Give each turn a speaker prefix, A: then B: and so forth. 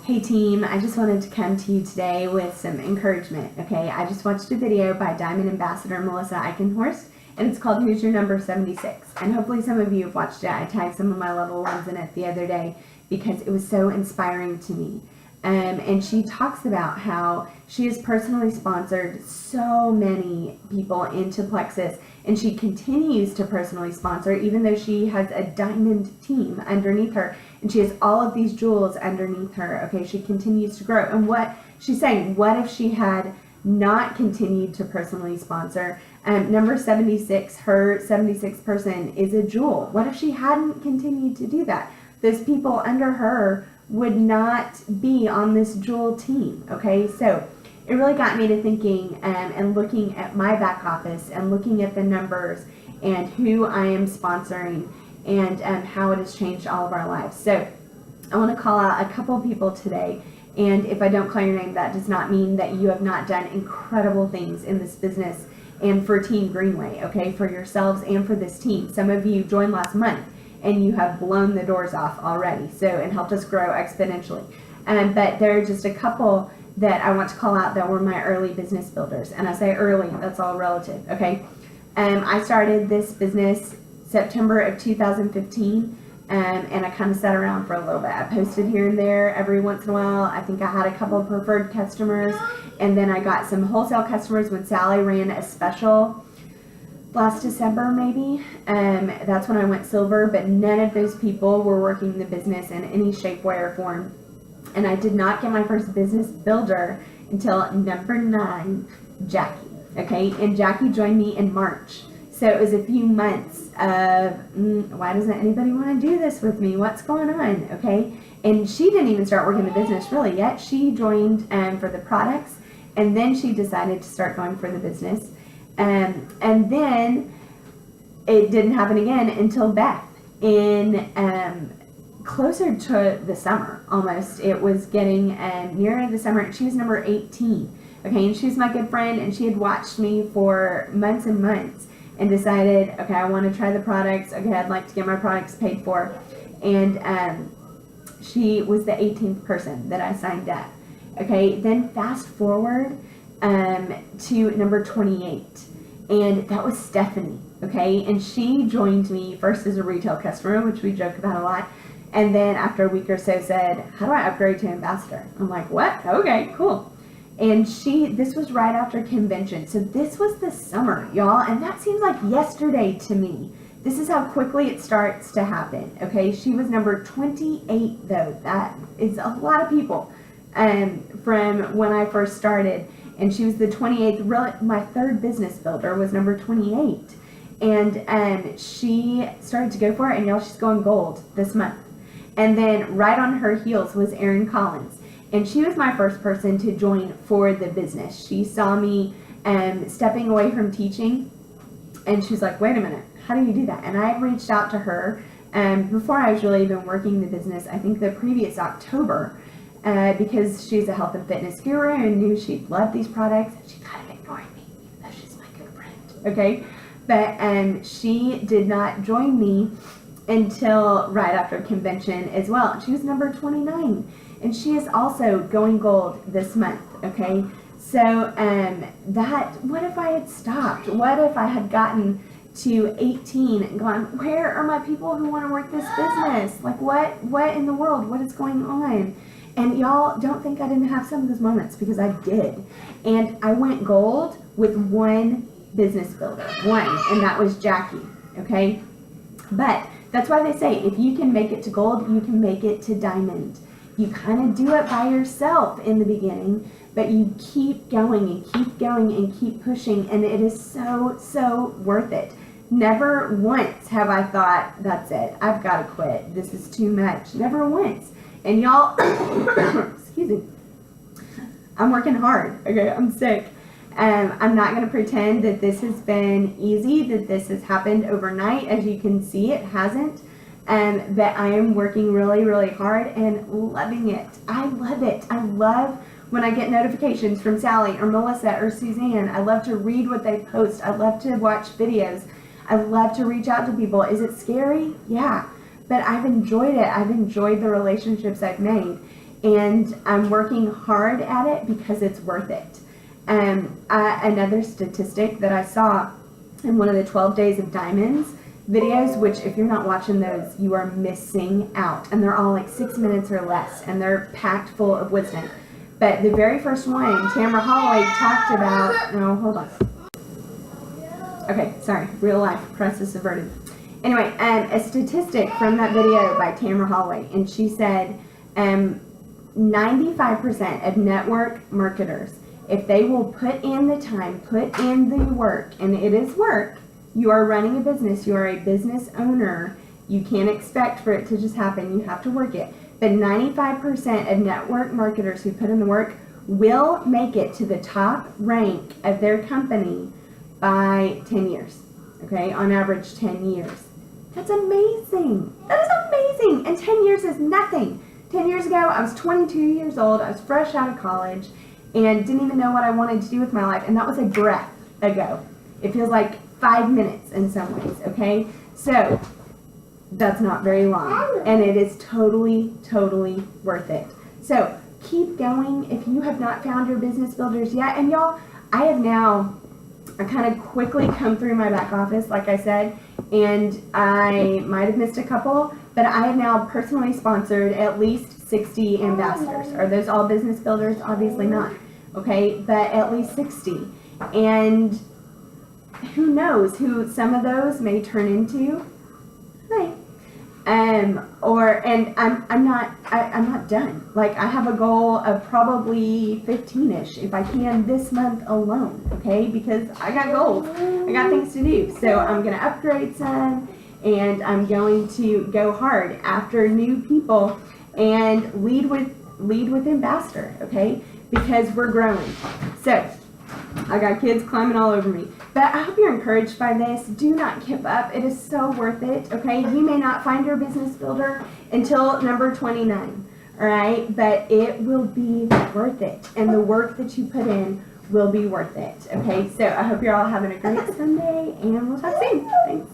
A: Hey team, I just wanted to come to you today with some encouragement, okay? I just watched a video by Diamond Ambassador Melissa Eickenhorst, and it's called Who's Your Number 76? And hopefully some of you have watched it. I tagged some of my level ones in it the other day because it was so inspiring to me. And she talks about how she has personally sponsored so many people into Plexus, and she continues to personally sponsor even though she has a diamond team underneath her, and she has all of these jewels underneath her. Okay, she continues to grow. And what she's saying, what if she had not continued to personally sponsor? Number 76, her 76th person is a jewel. What if she hadn't continued to do that? Those people under her would not be on this jewel team. Okay, so it really got me to thinking and looking at my back office and looking at the numbers and who I am sponsoring and how it has changed all of our lives. So I want to call out a couple people today, and if I don't call your name, that does not mean that you have not done incredible things in this business and for Team Greenway, okay, for yourselves and for this team. Some of you joined last month and you have blown the doors off already, so, and helped us grow exponentially. But there are just a couple that I want to call out that were my early business builders. And I say early, that's all relative, okay? I started this business September of 2015, and I kind of sat around for a little bit. I posted here and there every once in a while. I think I had a couple of preferred customers, and then I got some wholesale customers when Sally ran a special last December maybe. That's when I went silver, but none of those people were working the business in any shape, way, or form. And I did not get my first business builder until number 9, Jackie. Okay, and Jackie joined me in March. So it was a few months of, why doesn't anybody want to do this with me? What's going on? Okay, and she didn't even start working the business really yet. She joined for the products, and then she decided to start going for the business. And then it didn't happen again until Beth in closer to the summer almost. It was getting nearer the summer, and she was number 18. Okay, and she's my good friend, and she had watched me for months and months and decided, okay, I want to try the products. Okay, I'd like to get my products paid for. And she was the 18th person that I signed up. Okay, then fast forward to number 28, and that was Stephanie. Okay, and she joined me first as a retail customer, which we joke about a lot, and then after a week or so said, how do I upgrade to ambassador? I'm like, what? Okay, cool. And this was right after convention, so this was the summer, y'all, and that seems like yesterday to me. This is how quickly it starts to happen. Okay, she was number 28 though. That is a lot of people from when I first started. And she was the 28th, really, my third business builder was number 28. And she started to go for it, and y'all, she's going gold this month. And then right on her heels was Erin Collins. And she was my first person to join for the business. She saw me stepping away from teaching, and she's like, wait a minute, how do you do that? And I reached out to her before I was really even working the business, I think the previous October, because she's a health and fitness guru and knew she'd love these products. She kind of ignored me, even though she's my good friend, okay? But she did not join me until right after convention as well. She was number 29, and she is also going gold this month, okay? So what if I had stopped? What if I had gotten to 18 and gone, where are my people who want to work this business? Like what in the world? What is going on? And y'all, don't think I didn't have some of those moments, because I did. And I went gold with one business builder, and that was Jackie, okay? But that's why they say, if you can make it to gold, you can make it to diamond. You kind of do it by yourself in the beginning, but you keep going and keep going and keep pushing, and it is so, so worth it. Never once have I thought, that's it, I've got to quit. This is too much. Never once. And y'all, excuse me, I'm working hard, okay? I'm sick. I'm not going to pretend that this has been easy, that this has happened overnight. As you can see, it hasn't. But I am working really, really hard and loving it. I love it. I love when I get notifications from Sally or Melissa or Suzanne. I love to read what they post. I love to watch videos. I love to reach out to people. Is it scary? Yeah. But I've enjoyed it. I've enjoyed the relationships I've made. and I'm working hard at it because it's worth it. Another statistic that I saw in one of the 12 Days of Diamonds videos, which if you're not watching those, you are missing out. And they're all like 6 minutes or less, and they're packed full of wisdom. But the very first one, Tamara Holloway talked about, no, hold on. Okay, sorry, real life, crisis averted. Anyway, a statistic from that video by Tamara Holloway, and she said 95% of network marketers, if they will put in the time, put in the work, and it is work, you are running a business, you are a business owner, you can't expect for it to just happen, you have to work it. But 95% of network marketers who put in the work will make it to the top rank of their company by 10 years, okay, on average 10 years. That's amazing. That is amazing. And 10 years is nothing. 10 years ago, I was 22 years old. I was fresh out of college and didn't even know what I wanted to do with my life. And that was a breath ago. It feels like 5 minutes in some ways, okay? So that's not very long. And it is totally, totally worth it. So keep going if you have not found your business builders yet. And y'all, I kind of quickly come through my back office, like I said, and I might have missed a couple, but I have now personally sponsored at least 60 ambassadors. Are those all business builders? Obviously not, okay, but at least 60. And who knows who some of those may turn into? Right. I'm not done. Like, I have a goal of probably 15-ish if I can this month alone, okay? Because I got goals. I got things to do. So I'm going to upgrade some, and I'm going to go hard after new people and lead with ambassador, okay? Because we're growing. So I got kids climbing all over me. But I hope you're encouraged by this. Do not give up. It is so worth it, okay? You may not find your business builder until number 29, all right? But it will be worth it. And the work that you put in will be worth it, okay? So I hope you're all having a great Sunday, and we'll talk soon. Thanks.